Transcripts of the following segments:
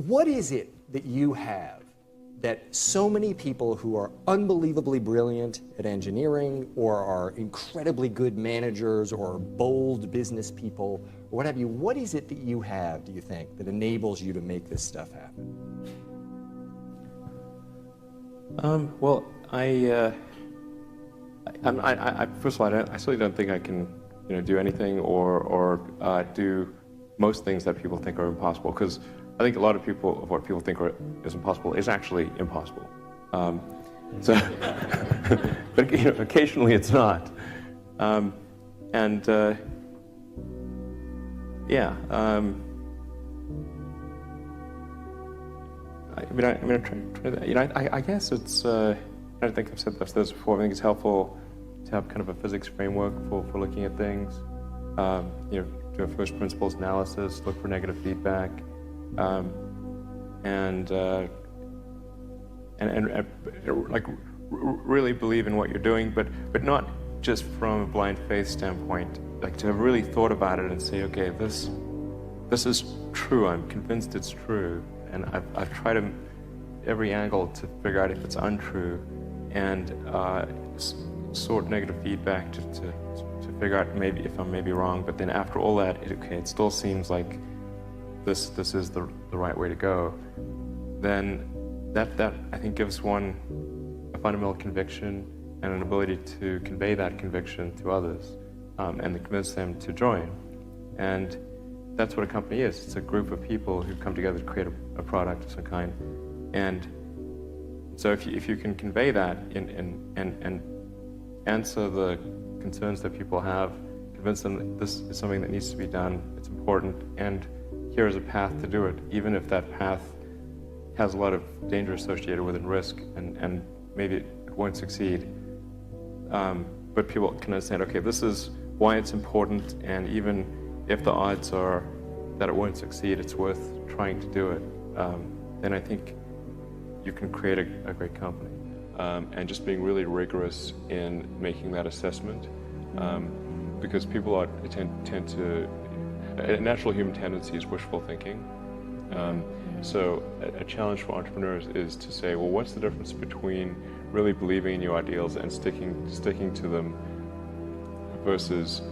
What is it that you have that so many people who are unbelievably brilliant at engineering or are incredibly good managers or bold business people or what have you, what is it that you have, do you think, that enables you to make this stuff happen? Well, I first of all, I certainly don't think I can, do anything or do most things that people think are impossible, because I think a lot of what people think is impossible is actually impossible. But occasionally it's not. I guess it's. I think I've said this before. I think it's helpful to have kind of a physics framework for looking at things. Do a first principles analysis, look for negative feedback, and like really believe in what you're doing, but not just from a blind faith standpoint. Like to have really thought about it and say, okay, this is true. I'm convinced it's true, and I've tried every angle to figure out if it's untrue, and sort negative feedback to figure out maybe if I'm maybe wrong. But then after all that, it still seems like this is the right way to go. Then that I think gives one a fundamental conviction and an ability to convey that conviction to others, and to convince them to join. And that's what a company is. It's a group of people who come together to create a product of some kind. And so if you can convey that and answer the concerns that people have, convince them that this is something that needs to be done, it's important, and here is a path to do it, even if that path has a lot of danger associated with it and risk, and maybe it won't succeed. But people can understand, okay, this is why it's important, and even if the odds are that it won't succeed, it's worth trying to do it. Then I think you can create a great company. And just being really rigorous in making that assessment, because people tend to, a natural human tendency is wishful thinking. So a challenge for entrepreneurs is to say, well, what's the difference between really believing in your ideals and sticking to them versus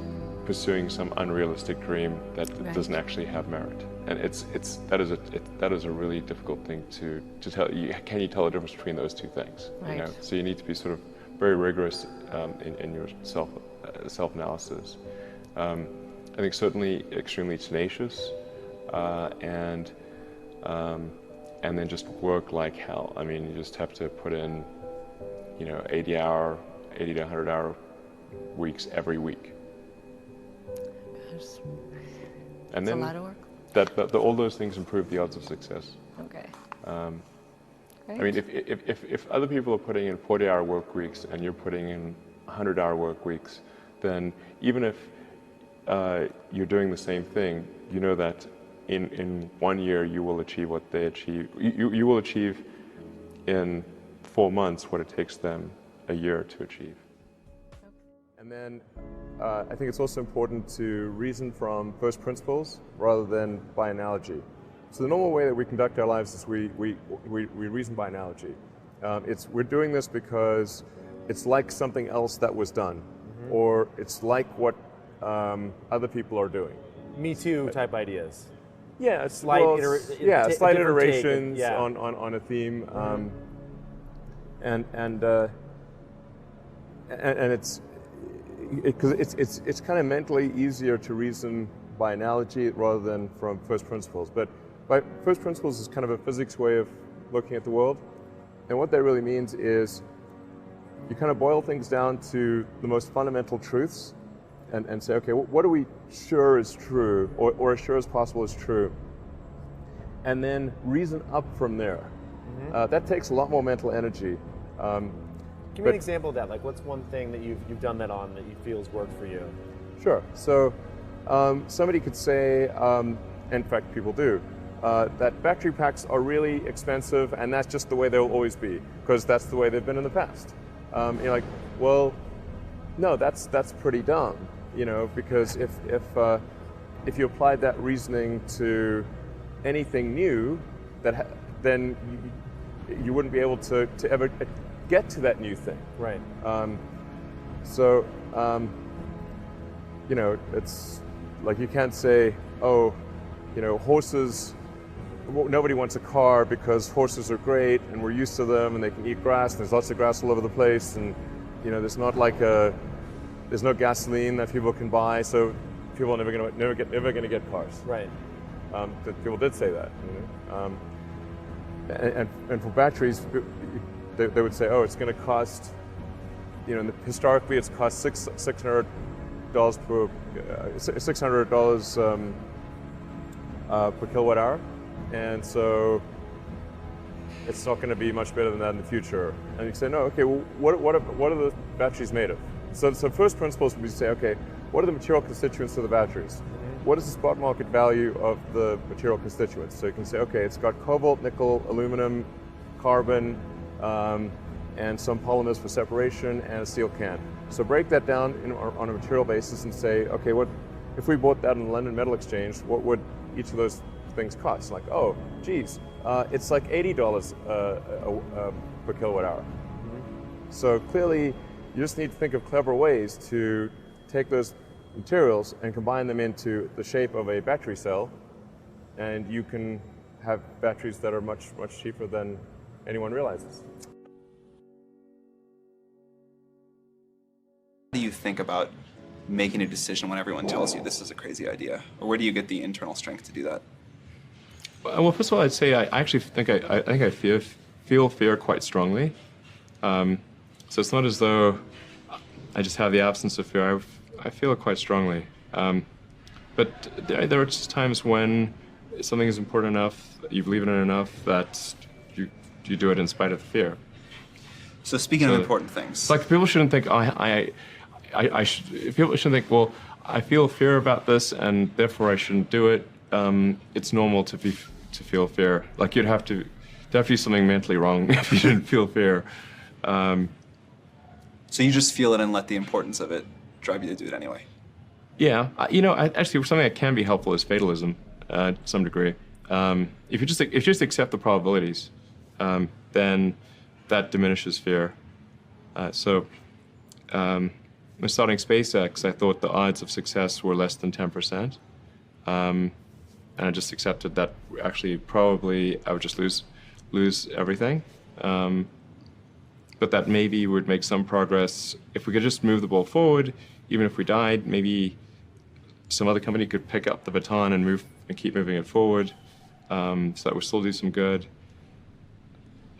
pursuing some unrealistic dream that doesn't actually have merit? And that is a really difficult thing to tell. Can you tell the difference between those two things? Right. So you need to be sort of very rigorous in your self-analysis. I think certainly extremely tenacious, and then just work like hell. I mean, you just have to put in, 80 to 100 hour weeks every week. And That's then a lot of work. All those things improve the odds of success. Okay. I mean, if other people are putting in 40-hour work weeks and you're putting in 100-hour work weeks, then even if you're doing the same thing, you know that in 1 year you will achieve what they achieve. You will achieve in 4 months what it takes them a year to achieve. And then I think it's also important to reason from first principles rather than by analogy. So the normal way that we conduct our lives is we reason by analogy. We're doing this because it's like something else that was done, or it's like what other people are doing. Me Too type ideas. Yeah, slight iterations take, on a theme, and it's because it's kind of mentally easier to reason by analogy rather than from first principles. But by first principles is kind of a physics way of looking at the world, and what that really means is you kind of boil things down to the most fundamental truths, and say, okay, what are we sure is true, or as sure as possible is true, and then reason up from there. That takes a lot more mental energy. Give me an example of that. Like, what's one thing that you've done that on that you feel has worked for you? Sure. So somebody could say, in fact people do, that battery packs are really expensive and that's just the way they'll always be, because that's the way they've been in the past. You're like, well, no, that's pretty dumb, because if you applied that reasoning to anything new, then you wouldn't be able to ever get to that new thing. Right. You know, it's like you can't say, oh, you know, horses, nobody wants a car because horses are great and we're used to them and they can eat grass and there's lots of grass all over the place, and you know, there's no gasoline that people can buy, so people are never going to get cars. Right. People did say that. You know? And for batteries, they would say, oh, it's going to cost, you know, historically it's cost $600 per kilowatt hour, and so it's not going to be much better than that in the future. And you say, no, okay, well, what are the batteries made of? So first principles would be to say, okay, what are the material constituents of the batteries? What is the spot market value of the material constituents? So you can say, okay, it's got cobalt, nickel, aluminum, carbon, and some polymers for separation, and a steel can. So break that down on a material basis and say, okay, what if we bought that on the London Metal Exchange, what would each of those things cost? Like, oh, geez, it's like $80 per kilowatt hour. So clearly, you just need to think of clever ways to take those materials and combine them into the shape of a battery cell, and you can have batteries that are much, much cheaper than anyone realizes. How do you think about making a decision when everyone tells you this is a crazy idea? Or where do you get the internal strength to do that? Well, first of all, I'd say I actually think I feel fear quite strongly. So it's not as though I just have the absence of fear. I feel it quite strongly. But there are just times when something is important enough, you believe in it enough, that you do it in spite of the fear. So speaking of important things. Like, people shouldn't think, people shouldn't think, well, I feel fear about this and therefore I shouldn't do it. It's normal to feel fear. Like, you'd have to do something mentally wrong if you didn't feel fear. So you just feel it and let the importance of it drive you to do it anyway? Yeah, actually, something that can be helpful is fatalism, to some degree. If you just accept the probabilities, then that diminishes fear. When starting SpaceX, I thought the odds of success were less than 10%, and I just accepted that actually probably I would just lose everything. But that maybe would make some progress. If we could just move the ball forward, even if we died, maybe some other company could pick up the baton and keep moving it forward, so that would still do some good.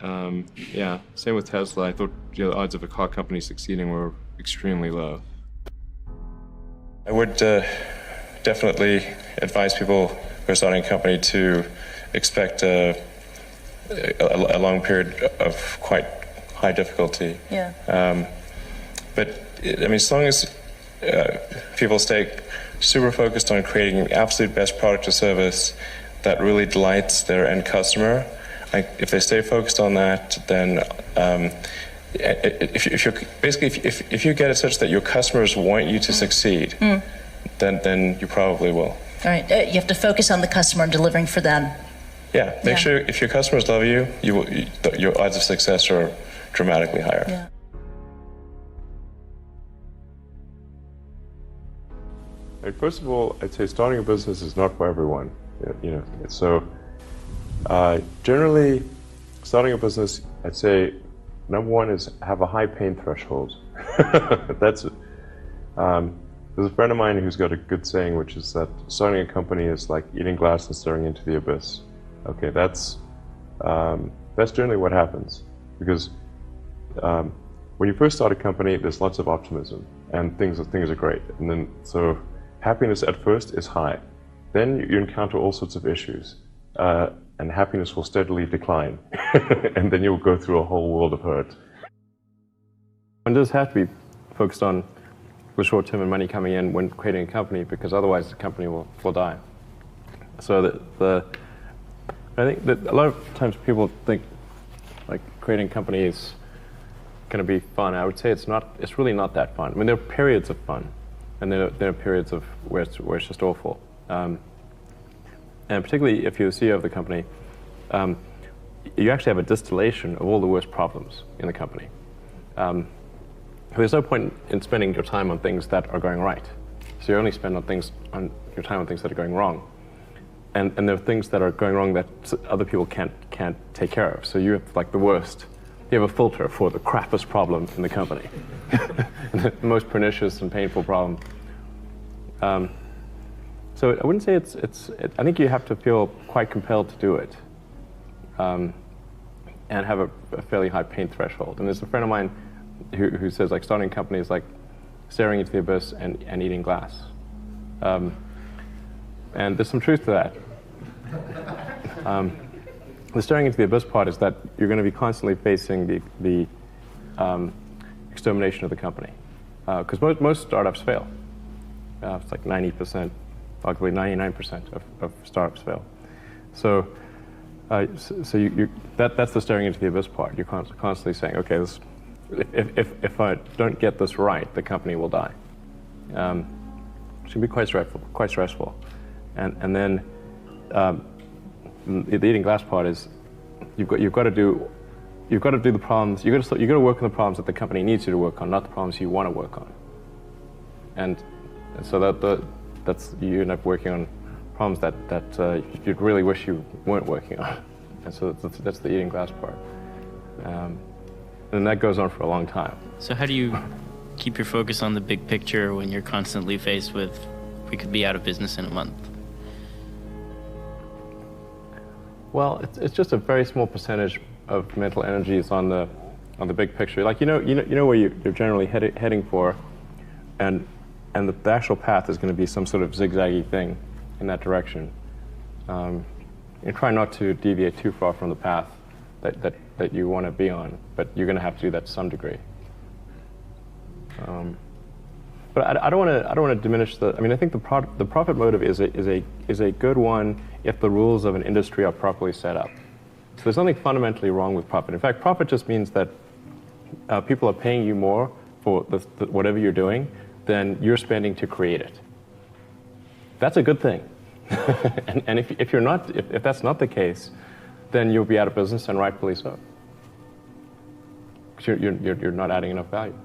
Yeah, same with Tesla. I thought the odds of a car company succeeding were extremely low. I would definitely advise people who are starting a company to expect a long period of quite high difficulty. Yeah. But I mean, as long as people stay super focused on creating the absolute best product or service that really delights their end customer, if they stay focused on that, then if you get it such that your customers want you to succeed, then you probably will. All right. You have to focus on the customer and delivering for them. Yeah. Make sure if your customers love you, your odds of success are dramatically higher. Yeah. First of all, I'd say starting a business is not for everyone. So generally, starting a business, I'd say number one is have a high pain threshold. That's it. There's a friend of mine who's got a good saying, which is that starting a company is like eating glass and staring into the abyss. Okay, that's generally what happens, because when you first start a company, there's lots of optimism and things are great, and then so happiness at first is high. Then you encounter all sorts of issues, and happiness will steadily decline, and then you'll go through a whole world of hurt. One does have to be focused on the short term and money coming in when creating a company, because otherwise the company will die. So I think that a lot of times people think like creating a company is going to be fun. I would say it's not. It's really not that fun. I mean, there are periods of fun, and there are periods of where it's just awful. And particularly if you're the CEO of the company, you actually have a distillation of all the worst problems in the company. There's no point in spending your time on things that are going right. So you only spend your time on things that are going wrong. And there are things that are going wrong that other people can't take care of. So you have like the worst. You have a filter for the crappiest problem in the company, the most pernicious and painful problem. So I wouldn't say I think you have to feel quite compelled to do it, and have a fairly high pain threshold. And there's a friend of mine who says like starting a company is like staring into the abyss and eating glass. And there's some truth to that. The staring into the abyss part is that you're going to be constantly facing the extermination of the company. Because most startups fail. It's like 90%, arguably 99% of startups fail. So that's the staring into the abyss part. You're constantly saying, okay, if I don't get this right, the company will die. It can be quite stressful. And then the eating glass part is you've got to do the problems. You've got to work on the problems that the company needs you to work on, not the problems you want to work on. And so that's you end up working on problems that you'd really wish you weren't working on. And so that's the eating glass part. And that goes on for a long time. So how do you keep your focus on the big picture when you're constantly faced with, we could be out of business in a month? Well, it's just a very small percentage of mental energy is on the big picture. Like you know where you're generally heading for, and the actual path is going to be some sort of zigzaggy thing in that direction. And try not to deviate too far from the path that you want to be on, but you're going to have to do that to some degree. But I don't want to diminish the. I mean, I think the profit motive is a good one if the rules of an industry are properly set up. So there's nothing fundamentally wrong with profit. In fact, profit just means that people are paying you more for whatever you're doing than you're spending to create it. That's a good thing. and if that's not the case, then you'll be out of business, and rightfully so. Because you're not adding enough value.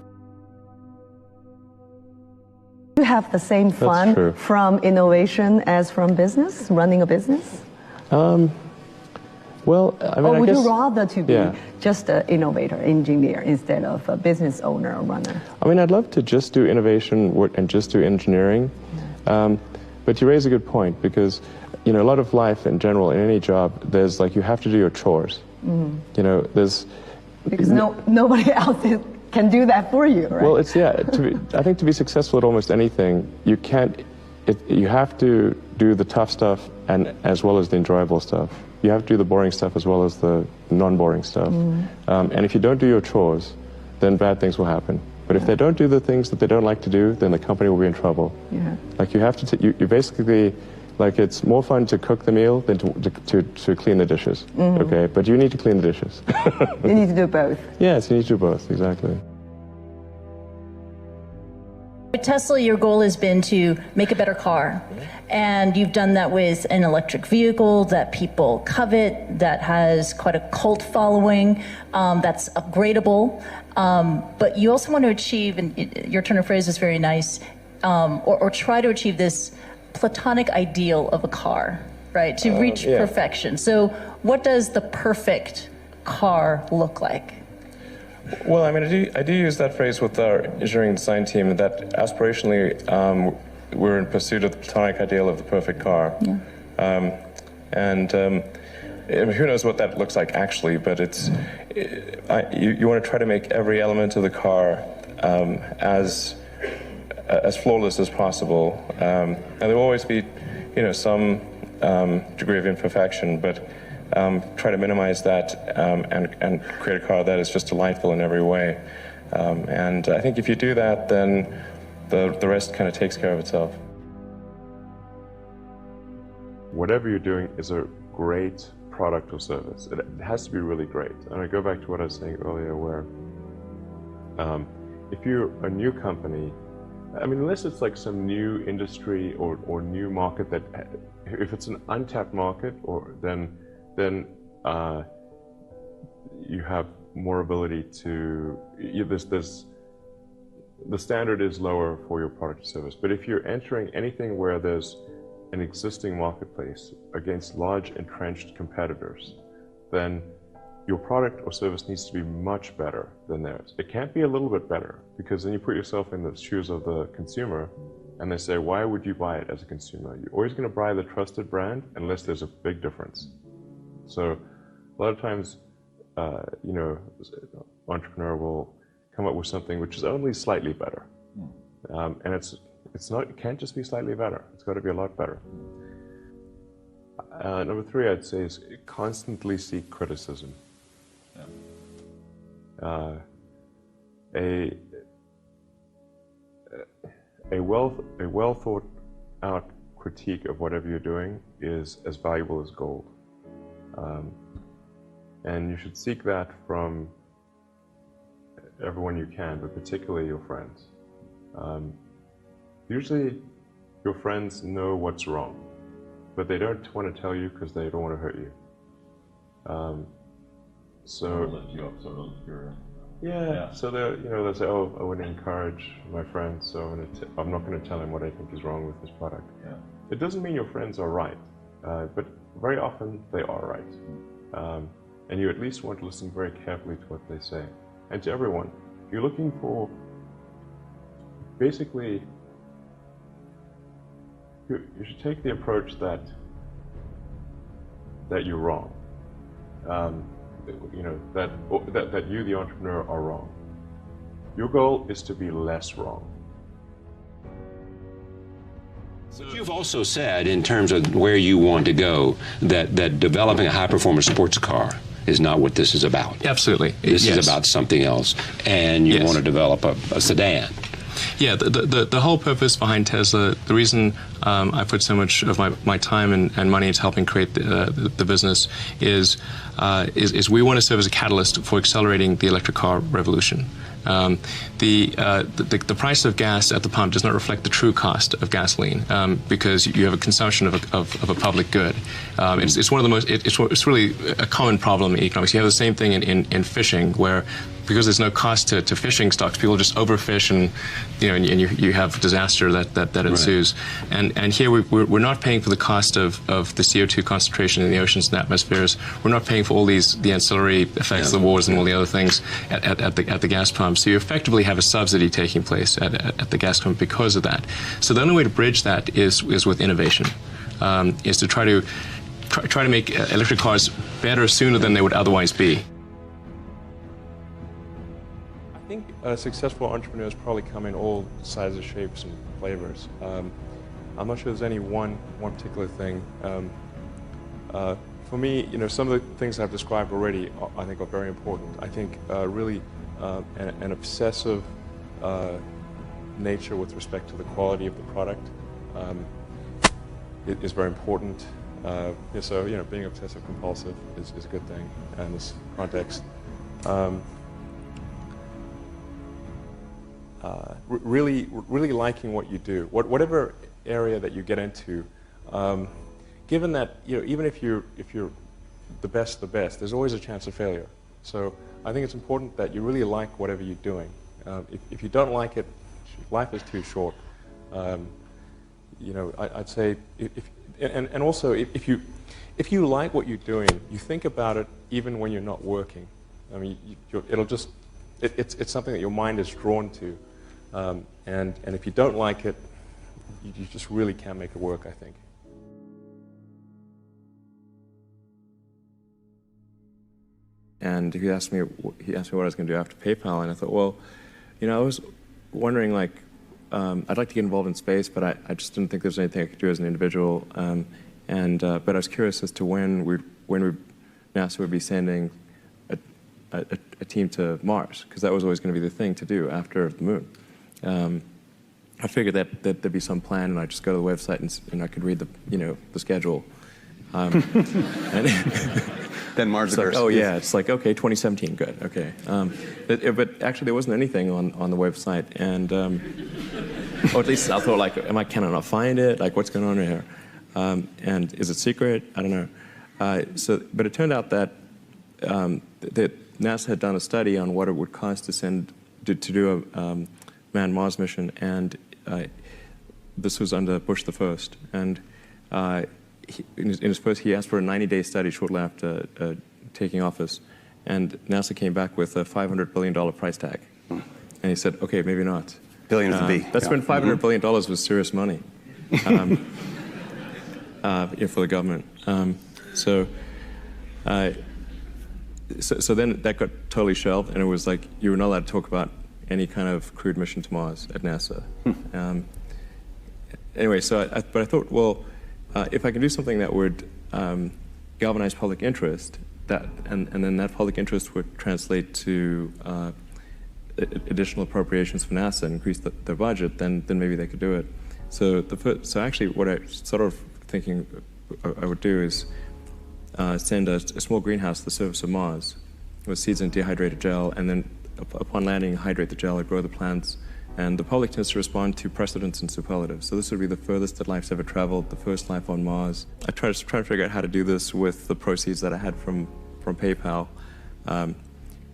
Do you have the same fun from innovation as from business, running a business? Well, I mean, or would I guess, you rather to be just an innovator, engineer, instead of a business owner or runner? I mean, I'd love to just do innovation and just do engineering. But you raise a good point, because a lot of life in general, in any job, there's like you have to do your chores. Mm-hmm. There's because nobody else can do that for you, right? Well, I think to be successful at almost anything, you have to do the tough stuff and as well as the enjoyable stuff. You have to do the boring stuff as well as the non-boring stuff. And if you don't do your chores, then bad things will happen. But if they don't do the things that they don't like to do, then the company will be in trouble. Yeah. Like you have to, you basically, like it's more fun to cook the meal than to clean the dishes. Mm-hmm. Okay, but you need to clean the dishes. You need to do both. Yes, you need to do both, exactly. With Tesla, your goal has been to make a better car. And you've done that with an electric vehicle that people covet, that has quite a cult following, that's upgradable. But you also want to achieve, and your turn of phrase is very nice, or try to achieve this platonic ideal of a car, right? To reach perfection. So what does the perfect car look like? Well, I mean, I do use that phrase with our engineering design team, that aspirationally we're in pursuit of the platonic ideal of the perfect car. Yeah. Who knows what that looks like actually, but you want to try to make every element of the car as flawless as possible. And there will always be, some degree of imperfection, but try to minimize that and create a car that is just delightful in every way. And I think if you do that, then the rest kind of takes care of itself. Whatever you're doing is a great product or service. It has to be really great. And I go back to what I was saying earlier, where if you're a new company, I mean, unless it's like some new industry or new market that, if it's an untapped market, then you have more ability to, the standard is lower for your product or service. But if you're entering anything where there's an existing marketplace against large entrenched competitors, then your product or service needs to be much better than theirs. It can't be a little bit better, because then you put yourself in the shoes of the consumer and they say, why would you buy it as a consumer? You're always going to buy the trusted brand unless there's a big difference. So a lot of times, entrepreneur will come up with something which is only slightly better. And it can't just be slightly better. It's got to be a lot better. Number 3, I'd say, is constantly seek criticism. A well thought out critique of whatever you're doing is as valuable as gold. And you should seek that from everyone you can, but particularly your friends. Usually your friends know what's wrong, but they don't want to tell you because they don't want to hurt you. So they'll say, oh, I wouldn't encourage my friends, so I'm not going to tell him what I think is wrong with his product. It doesn't mean your friends are right, but very often they are right. And you at least want to listen very carefully to what they say. And to everyone, if you're looking for, basically, you should take the approach that you're wrong. That you, the entrepreneur, are wrong. Your goal is to be less wrong. But you've also said, in terms of where you want to go, that developing a high-performance sports car is not what this is about. Absolutely. This is about something else, and you want to develop a sedan. Yeah, the whole purpose behind Tesla, the reason I put so much of my time and money into helping create the business is we want to serve as a catalyst for accelerating the electric car revolution. The price of gas at the pump does not reflect the true cost of gasoline because you have a consumption of a public good. It's one of the most. It's really a common problem in economics. You have the same thing in fishing, where because there's no cost to fishing stocks, people just overfish and you have disaster that ensues. Right. And here we're not paying for the cost of the CO2 concentration in the oceans and atmospheres. We're not paying for all the ancillary effects of the wars and all the other things at the gas pump. So you effectively have a subsidy taking place at the gas pump because of that. So the only way to bridge that is with innovation, is to try to make electric cars better sooner than they would otherwise be. I think successful entrepreneurs probably come in all sizes, shapes, and flavors. I'm not sure there's any one particular thing. For me, some of the things I've described already, I think, are very important. I think really an obsessive nature with respect to the quality of the product is very important. So being obsessive compulsive is a good thing in this context. Really liking what you do, whatever area that you get into. Given that even if you're the best, there's always a chance of failure. So I think it's important that you really like whatever you're doing. If you don't like it, life is too short. I'd say and also if you like what you're doing, you think about it even when you're not working. I mean, it's something that your mind is drawn to, and if you don't like it, you just really can't make it work, I think. And he asked me what I was going to do after PayPal, and I thought, well, I was wondering, like, I'd like to get involved in space, but I just didn't think there was anything I could do as an individual. But I was curious as to when NASA would be sending a team to Mars, because that was always going to be the thing to do after the moon. I figured that there'd be some plan, and I'd just go to the website and I could read the schedule. Then Mars occurs. Oh yeah, it's like, okay, 2017, good, okay. But actually, there wasn't anything on the website, and or at least I thought, like, can I not find it? Like, what's going on here? And is it secret? I don't know. But it turned out that that NASA had done a study on what it would cost to do a manned Mars mission, and this was under Bush the First, and in his first, he asked for a 90-day study shortly after taking office, and NASA came back with a $500 billion price tag, and he said, "Okay, maybe not." Billion with a B. That's when $500 billion was serious money for the government. So then that got totally shelved, and it was like you were not allowed to talk about any kind of crewed mission to Mars at NASA. Anyway, but I thought, well, if I can do something that would galvanize public interest, and then that public interest would translate to additional appropriations for NASA and increase their budget, then maybe they could do it. So actually, what I sort of thinking I would do is send a small greenhouse to the surface of Mars with seeds in dehydrated gel, and then upon landing, hydrate the gel and grow the plants. And the public tends to respond to precedents and superlatives. So this would be the furthest that life's ever traveled, the first life on Mars. I tried to figure out how to do this with the proceeds that I had from PayPal.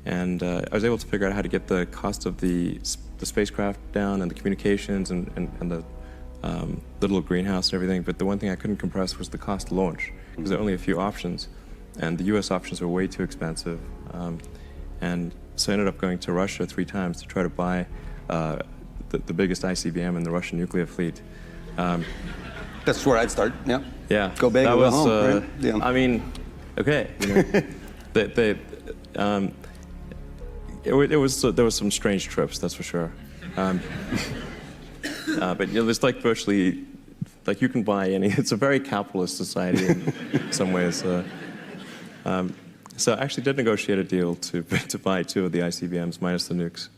And I was able to figure out how to get the cost of the spacecraft down and the communications and the little greenhouse and everything. But the one thing I couldn't compress was the cost to launch, because there are only a few options. And the US options were way too expensive. And so I ended up going to Russia 3 times to try to buy the biggest ICBM in the Russian nuclear fleet. That's where I'd start. Yeah. Yeah. Go big or go home. Right? Yeah. I mean, okay. There was some strange trips, that's for sure. But it's like virtually, like you can buy any. It's a very capitalist society in some ways. So I actually did negotiate a deal to buy 2 of the ICBMs minus the nukes.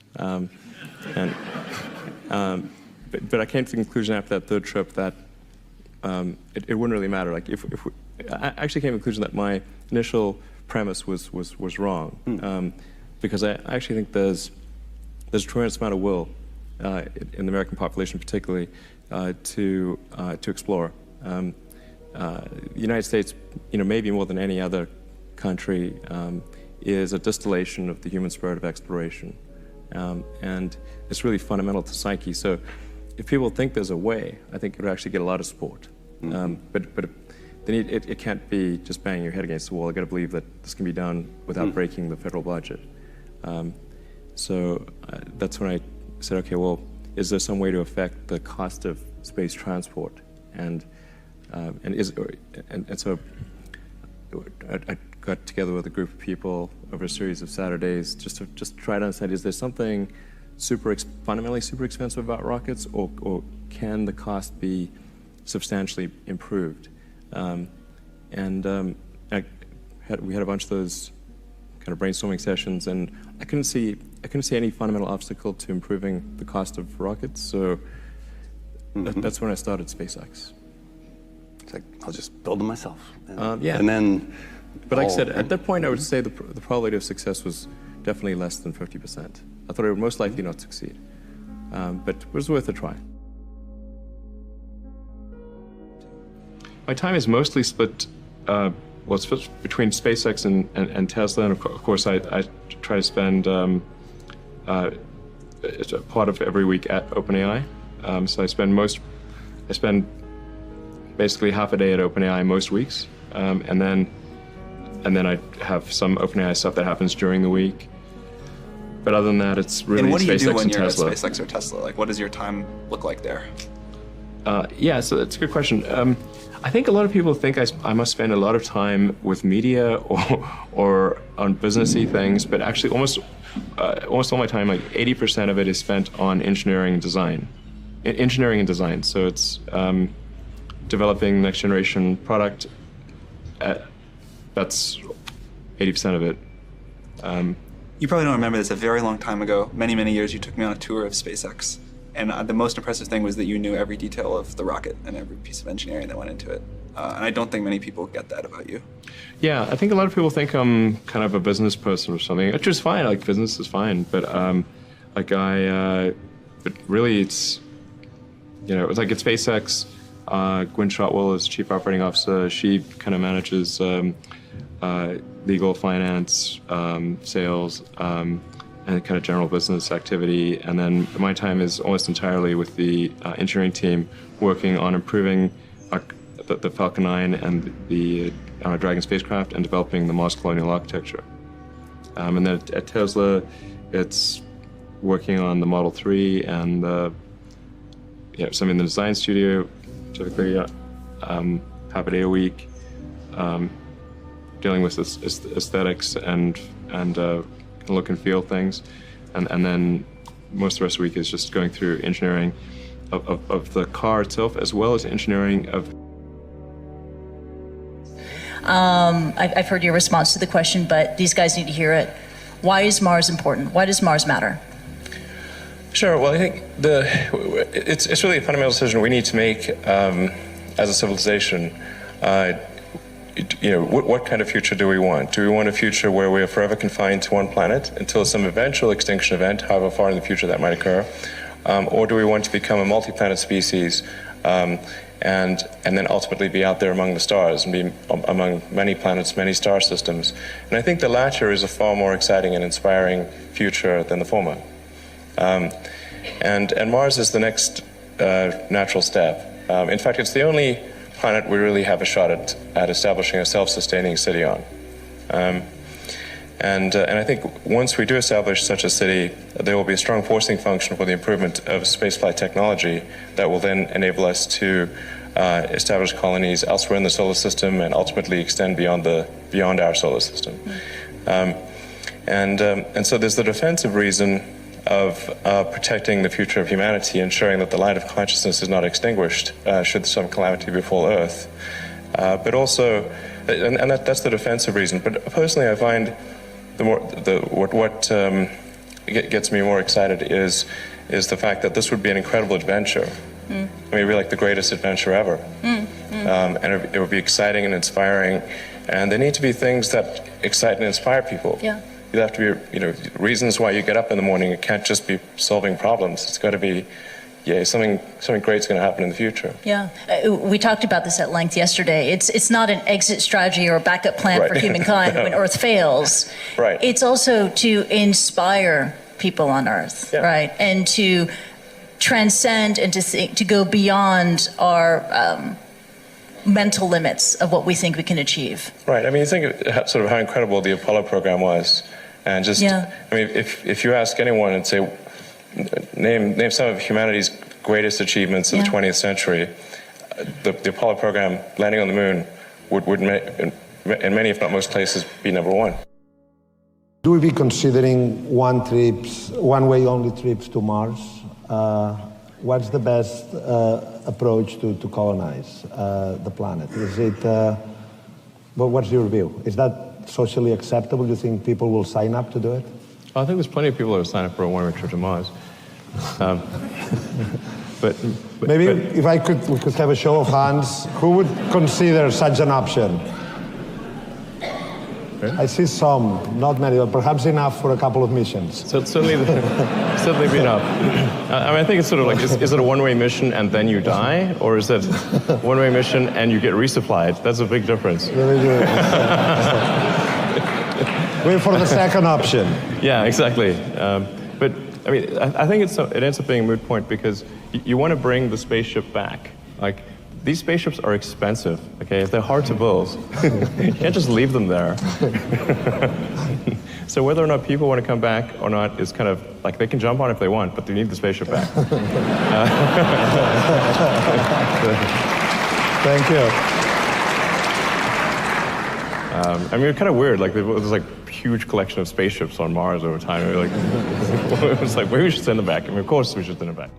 But I came to the conclusion after that 3rd trip that it wouldn't really matter. Like I actually came to the conclusion that my initial premise was wrong, because I actually think there's a tremendous amount of will in the American population, particularly to explore. The United States, maybe more than any other country, is a distillation of the human spirit of exploration. And it's really fundamental to psyche. So if people think there's a way, I think it would actually get a lot of support. But it can't be just banging your head against the wall. I've got to believe that this can be done without breaking the federal budget. So that's when I said, okay, well, is there some way to affect the cost of space transport? And so I got together with a group of people over a series of Saturdays just to try to understand, is there something fundamentally super expensive about rockets, or can the cost be substantially improved? We had a bunch of those kind of brainstorming sessions, and I couldn't see any fundamental obstacle to improving the cost of rockets. So that's when I started SpaceX. It's like, I'll just build them myself. Yeah. And then. But like I said, at that point, I would say the probability of success was definitely less than 50%. I thought it would most likely not succeed, but it was worth a try. My time is mostly split. It's split between SpaceX and Tesla, and of course, I try to spend a part of every week at OpenAI. So I spend basically half a day at OpenAI most weeks, and then I have some OpenAI stuff that happens during the week. But other than that, it's really SpaceX and Tesla. And what do you do when you're at SpaceX or Tesla? Like, what does your time look like there? Yeah, so that's a good question. I think a lot of people think I must spend a lot of time with media or on businessy things, but actually almost all my time, like 80% of it, is spent on engineering and design. So it's developing next generation product. That's 80% of it. You probably don't remember this. A very long time ago, many, many years, you took me on a tour of SpaceX. And the most impressive thing was that you knew every detail of the rocket and every piece of engineering that went into it. And I don't think many people get that about you. Yeah, I think a lot of people think I'm kind of a business person or something, which is fine. Like, business is fine, but but really, it's like at SpaceX, Gwen Shotwell is Chief Operating Officer. She kind of manages legal, finance, sales, and kind of general business activity. And then my time is almost entirely with the engineering team, working on improving the Falcon 9 and the Dragon spacecraft and developing the Mars colonial architecture. And then at Tesla, it's working on the Model 3 and some in the design studio, typically half a day a week, dealing with aesthetics and look and feel things, and then most of the rest of the week is just going through engineering of the car itself, as well as engineering of. I've heard your response to the question, but these guys need to hear it. Why is Mars important? Why does Mars matter? Sure. Well, I think it's really a fundamental decision we need to make as a civilization. What kind of future do we want? Do we want a future where we are forever confined to one planet until some eventual extinction event, however far in the future that might occur? Or do we want to become a multi-planet species and then ultimately be out there among the stars and be among many planets, many star systems? And I think the latter is a far more exciting and inspiring future than the former. And Mars is the next natural step. In fact, it's the only planet we really have a shot at establishing a self-sustaining city on. And I think once we do establish such a city, there will be a strong forcing function for the improvement of spaceflight technology that will then enable us to establish colonies elsewhere in the solar system and ultimately extend beyond our solar system. And so there's the defensive reason of protecting the future of humanity, ensuring that the light of consciousness is not extinguished should some calamity befall Earth. But also, and that's the defensive reason. But personally, I find what gets me more excited is the fact that this would be an incredible adventure. I mean, it'd be like the greatest adventure ever. And it would be exciting and inspiring. And there need to be things that excite and inspire people. Yeah. You have to be, reasons why you get up in the morning. It can't just be solving problems. It's got to be, something great's going to happen in the future. Yeah, we talked about this at length yesterday. It's not an exit strategy or a backup plan for humankind when Earth fails. Right. It's also to inspire people on Earth, right, and to transcend and to go beyond our mental limits of what we think we can achieve. Right. I mean, you think of sort of how incredible the Apollo program was. And just, I mean, if you ask anyone and say, name some of humanity's greatest achievements of the 20th century, the Apollo program, landing on the moon, would in many, if not most places, be number one. Do we be considering one-way only trips to Mars? What's the best approach to colonize the planet? Is it, what's your view? Is that socially acceptable? Do you think people will sign up to do it? I think there's plenty of people who sign up for a one-way trip to Mars. But if we could have a show of hands, who would consider such an option? I see some, not many, but perhaps enough for a couple of missions. So certainly be enough. I mean, I think it's sort of like, is it a one-way mission and then you die? Or is it one-way mission and you get resupplied? That's a big difference. Very good. Wait for the second option. Yeah, exactly. But I mean, I think it ends up being a moot point because you want to bring the spaceship back. Like, these spaceships are expensive, okay? They're hard to build. You can't just leave them there. So whether or not people want to come back or not is kind of like, they can jump on if they want, but they need the spaceship back. Thank you. I mean, it's kind of weird. Like, there's like a huge collection of spaceships on Mars over time. It was like, maybe we should send them back. I mean, of course we should send them back.